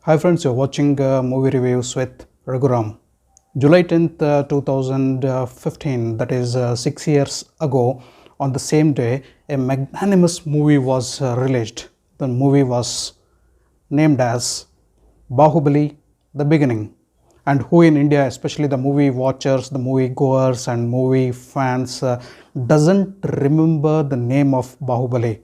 Hi friends, you're watching movie reviews with Raghuram. July 10th, 2015, that is 6 years ago, on the same day, a magnanimous movie was released. The movie was named as Bahubali The Beginning. And who in India, especially the movie watchers, the movie goers, and movie fans, doesn't remember the name of Bahubali?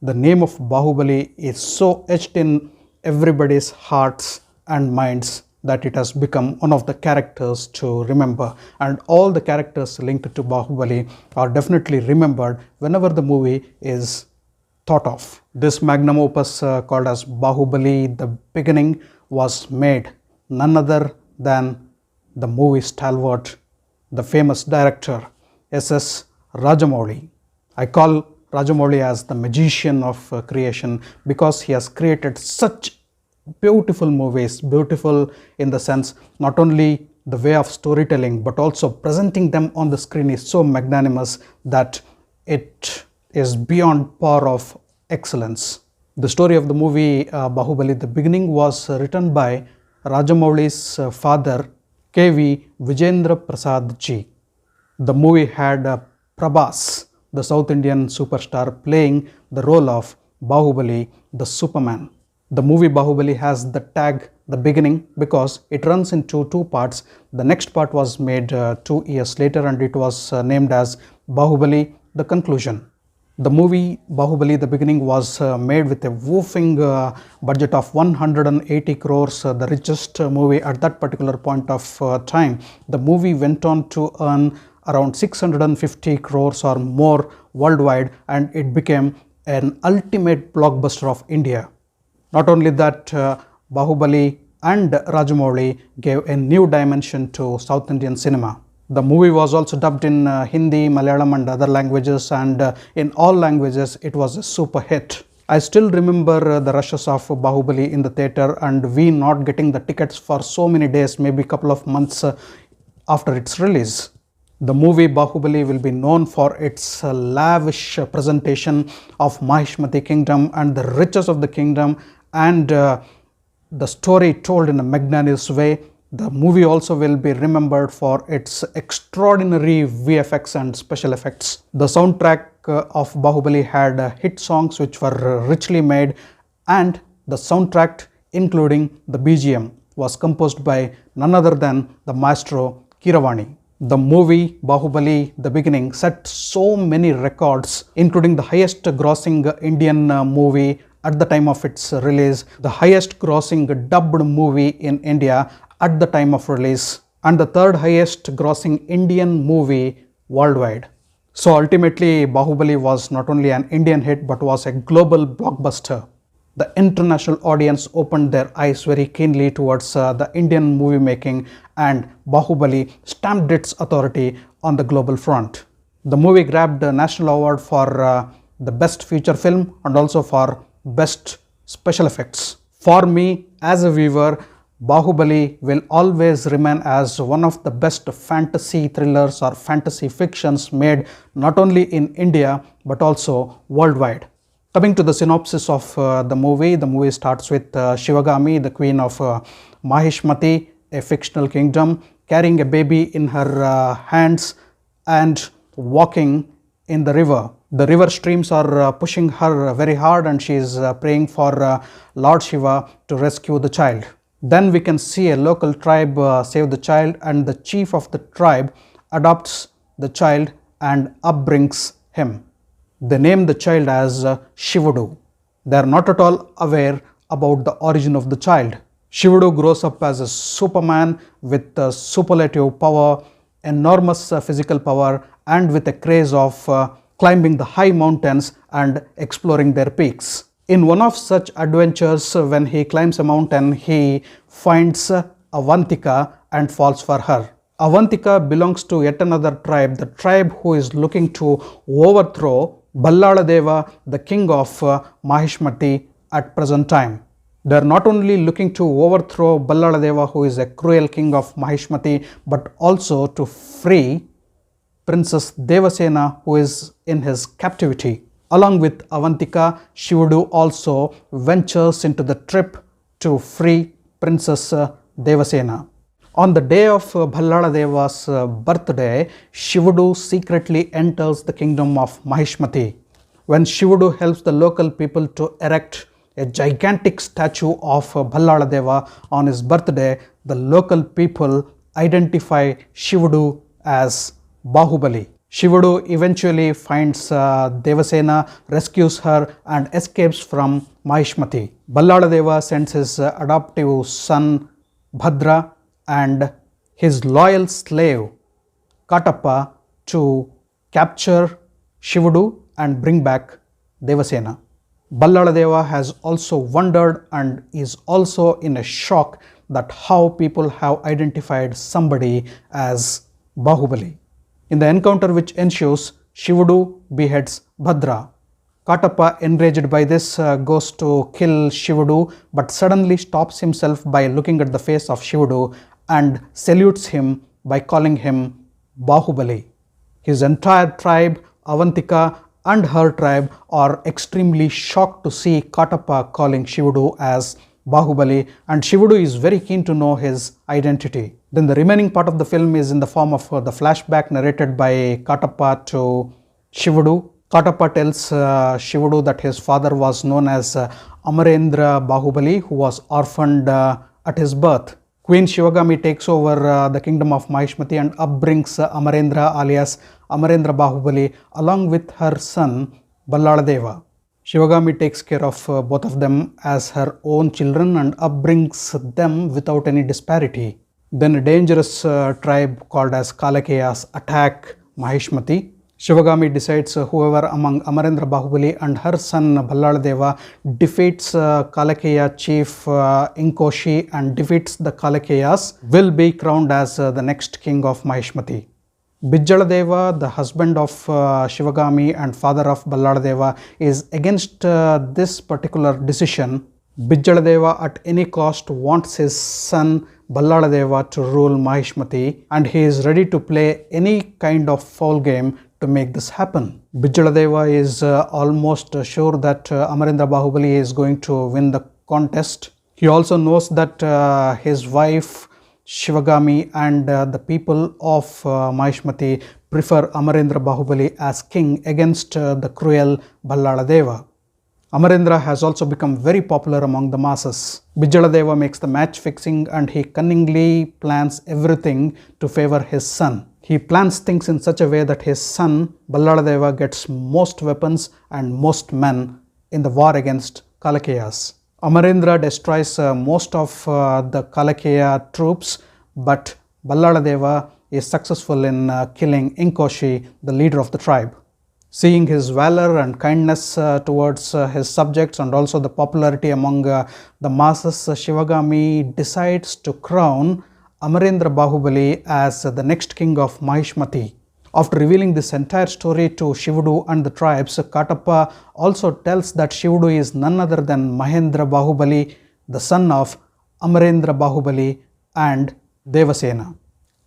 The name of Bahubali is so etched in everybody's hearts and minds that it has become one of the characters to remember, and all the characters linked to Bahubali are definitely remembered whenever the movie is thought of. This magnum opus called as Bahubali The Beginning was made none other than the movie stalwart, the famous director S.S. Rajamouli. I call Rajamouli as the magician of creation because he has created such beautiful movies, beautiful in the sense not only the way of storytelling but also presenting them on the screen is so magnanimous that it is beyond par of excellence. The story of the movie Bahubali The Beginning was written by Rajamouli's father K.V. Vijayendra Prasad ji. The movie had Prabhas, the South Indian superstar, playing the role of Bahubali, the Superman. The movie Bahubali has the tag The Beginning because it runs into two parts. The next part was made 2 years later and it was named as Bahubali The Conclusion. The movie Bahubali The Beginning was made with a whopping budget of 180 crores, the richest movie at that particular point of time. The movie went on to earn around 650 crores or more worldwide, and it became an ultimate blockbuster of India. Not only that, Bahubali and Rajamouli gave a new dimension to South Indian cinema. The movie was also dubbed in Hindi, Malayalam and other languages, and in all languages it was a super hit. I still remember the rushes of Bahubali in the theatre and we not getting the tickets for so many days, maybe a couple of months after its release. The movie Bahubali will be known for its lavish presentation of Mahishmati kingdom and the riches of the kingdom, and the story told in a magnanimous way. The movie also will be remembered for its extraordinary VFX and special effects. The soundtrack of Bahubali had hit songs which were richly made, and the soundtrack, including the BGM, was composed by none other than the maestro Keeravani. The movie Bahubali The Beginning set so many records, including the highest grossing Indian movie at the time of its release, the highest grossing dubbed movie in India at the time of release, and the third highest grossing Indian movie worldwide. So ultimately, Bahubali was not only an Indian hit but was a global blockbuster. The international audience opened their eyes very keenly towards the Indian movie making, and Bahubali stamped its authority on the global front. The movie grabbed a national award for the best feature film and also for best special effects. For me, as a viewer, Bahubali will always remain as one of the best fantasy thrillers or fantasy fictions made not only in India but also worldwide. Coming to the synopsis of the movie starts with Shivagami, the queen of Mahishmati, a fictional kingdom, carrying a baby in her hands and walking in the river. The river streams are pushing her very hard and she is praying for Lord Shiva to rescue the child. Then we can see a local tribe save the child, and the chief of the tribe adopts the child and upbrings him. They name the child as Shivudu. They are not at all aware about the origin of the child. Shivudu grows up as a Superman with superlative power, enormous physical power, and with a craze of climbing the high mountains and exploring their peaks. In one of such adventures, when he climbs a mountain, he finds Avantika and falls for her. Avantika belongs to yet another tribe, the tribe who is looking to overthrow Ballaladeva, the king of Mahishmati at present time. They are not only looking to overthrow Ballaladeva, who is a cruel king of Mahishmati, but also to free Princess Devasena, who is in his captivity. Along with Avantika, Shivudu also ventures into the trip to free Princess Devasena. On the day of Ballaladeva's birthday, Shivudu secretly enters the kingdom of Mahishmati. When Shivudu helps the local people to erect a gigantic statue of Ballaladeva on his birthday, the local people identify Shivudu as Bahubali. Shivudu eventually finds Devasena, rescues her and escapes from Mahishmati. Ballaladeva sends his adoptive son Bhadra and his loyal slave Katappa to capture Shivudu and bring back Devasena. Ballaladeva has also wondered and is also in a shock that how people have identified somebody as Bahubali. In the encounter which ensues, Shivudu beheads Bhadra. Katappa, enraged by this, goes to kill Shivudu but suddenly stops himself by looking at the face of Shivudu and salutes him by calling him Bahubali. His entire tribe, Avantika, and her tribe are extremely shocked to see Katappa calling Shivudu as Bahubali, and Shivudu is very keen to know his identity. Then the remaining part of the film is in the form of the flashback narrated by Katappa to Shivudu. Katappa tells Shivudu that his father was known as Amarendra Bahubali, who was orphaned at his birth. Queen Shivagami takes over the kingdom of Mahishmati and upbrings Amarendra alias Amarendra Bahubali along with her son Ballaladeva. Shivagami takes care of both of them as her own children and upbrings them without any disparity. Then a dangerous tribe called as Kalakeyas attack Mahishmati. Shivagami decides whoever among Amarendra Bahubali and her son Ballaladeva defeats Kalakeya chief Inkoshi and defeats the Kalakeyas will be crowned as the next king of Mahishmati. Bijjaladeva, the husband of Shivagami and father of Ballaladeva, is against this particular decision. Bijjaladeva at any cost wants his son Ballaladeva to rule Mahishmati and he is ready to play any kind of foul game to make this happen. Bijjaladeva is almost sure that Amarendra Bahubali is going to win the contest. He also knows that his wife Shivagami and the people of Mahishmati prefer Amarendra Bahubali as king against the cruel Ballaladeva. Amarendra has also become very popular among the masses. Bijjaladeva makes the match fixing and he cunningly plans everything to favor his son. He plans things in such a way that his son Ballaladeva gets most weapons and most men in the war against Kalakeyas. Amarendra destroys most of the Kalakeya troops, but Ballaladeva is successful in killing Inkoshi, the leader of the tribe. Seeing his valor and kindness towards his subjects and also the popularity among the masses, Shivagami decides to crown Amarendra Bahubali as the next king of Mahishmati. After revealing this entire story to Shivudu and the tribes, Katappa also tells that Shivudu is none other than Mahendra Bahubali, the son of Amarendra Bahubali and Devasena.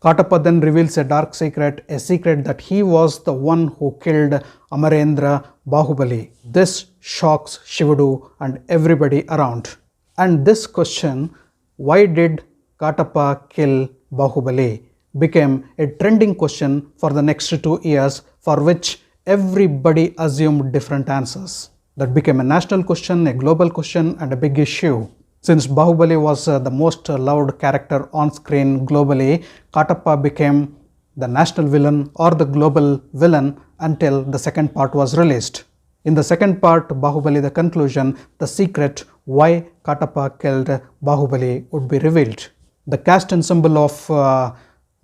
Katappa then reveals a dark secret, a secret that he was the one who killed Amarendra Bahubali. This shocks Shivudu and everybody around. And this question, why did Katappa kill Bahubali, became a trending question for the next 2 years, for which everybody assumed different answers. That became a national question, a global question and a big issue. Since Bahubali was the most loved character on screen globally, Katappa became the national villain or the global villain until the second part was released. In the second part, Bahubali the conclusion, the secret why Katappa killed Bahubali would be revealed. The cast ensemble of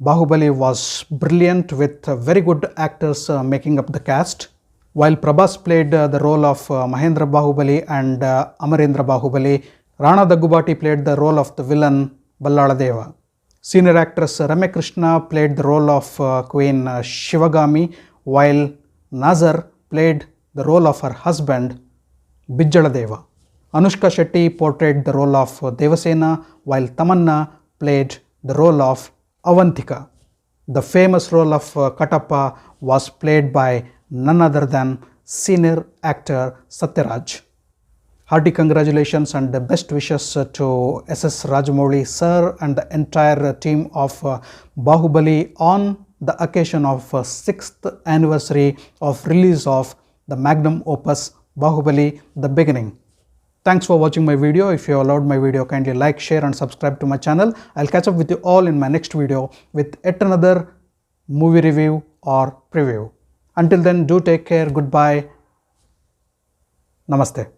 Bahubali was brilliant with very good actors making up the cast. While Prabhas played the role of Mahendra Bahubali and Amarendra Bahubali, Rana Daggubati played the role of the villain Ballaladeva. Senior actress Ramya Krishna played the role of Queen Shivagami, while Nazar played the role of her husband Bijjaladeva. Anushka Shetty portrayed the role of Devasena, while Tamanna played the role of Avantika. The famous role of Katappa was played by none other than senior actor Satyaraj. Hearty congratulations and the best wishes to SS Rajamouli sir and the entire team of Bahubali on the occasion of 6th anniversary of release of the magnum opus Bahubali The Beginning. Thanks for watching my video. If you allowed my video, kindly like, share and subscribe to my channel. I'll catch up with you all in my next video with yet another movie review or preview. Until then, do take care. Goodbye. Namaste.